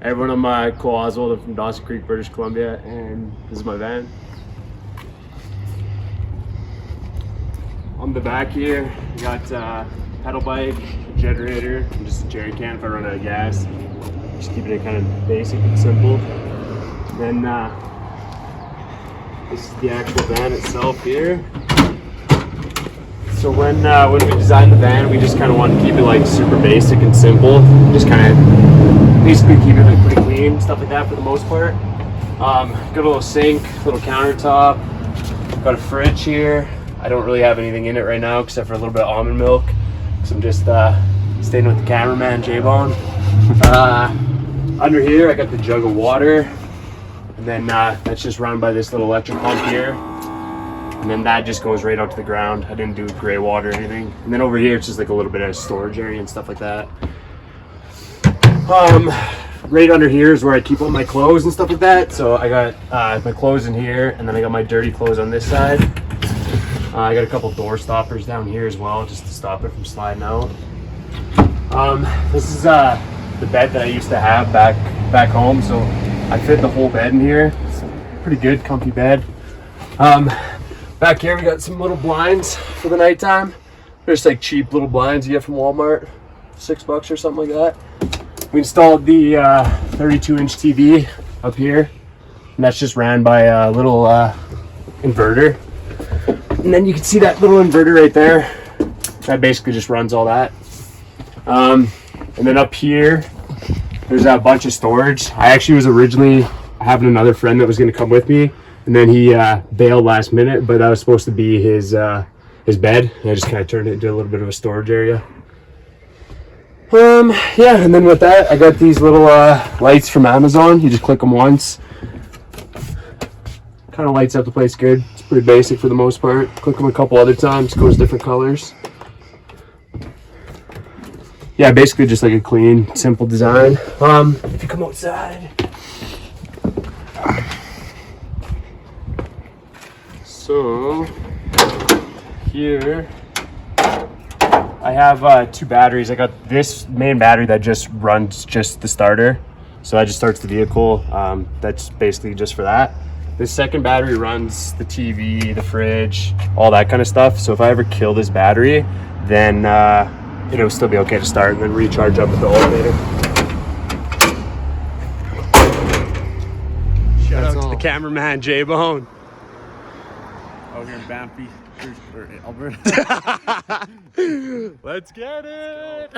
Everyone, I'm Cole Oswald. I'm from Dawson Creek, British Columbia, and this is my van. On the back here, we got pedal bike, a generator, and just a jerry can if I run out of gas. Just keeping it kind of basic and simple. Then this is the actual van itself here. So when we designed the van, we just kind of wanted to keep it like super basic and simple. Just kind of basically keep it like pretty clean, stuff like that for the most part. Got a little sink, little countertop, got a fridge here. I don't really have anything in it right now except for a little bit of almond milk. So I'm just staying with the cameraman, J-Bone. Under here, I got the jug of water. And then that's just run by this little electric pump here. And then that just goes right out to the ground. I didn't do gray water or anything. And then over here, it's just like a little bit of storage area and stuff like that. Right under here is where I keep all my clothes and stuff like that. So I got my clothes in here, and then I got my dirty clothes on this side. I got a couple door stoppers down here as well, just to stop it from sliding out. This is the bed that I used to have back home, so I fit the whole bed in here. It's a pretty good, comfy bed. Back here we got some little blinds for the nighttime. They're just like cheap little blinds you get from Walmart, $6 or something like that. We installed the 32-inch TV up here, and that's just ran by a little inverter. And then you can see that little inverter right there. That basically just runs all that. And then up here, there's a bunch of storage. I actually was originally having another friend that was going to come with me, and then he bailed last minute, but that was supposed to be his bed. And I just kind of turned it into a little bit of a storage area. Yeah, and then with that, I got these little lights from Amazon. You just click them once. Kind of lights up the place good. It's pretty basic for the most part. Click them a couple other times, goes different colors. Yeah, basically just like a clean, simple design. If you come outside. So, here I have 2 batteries. I got this main battery that just runs just the starter. So that just starts the vehicle. That's basically just for that. This second battery runs the TV, the fridge, all that kind of stuff. So if I ever kill this battery, then it'll still be okay to start and then recharge up with the alternator. Shout out to the cameraman, J-Bone. Out here in Banff, Alberta. Let's get it!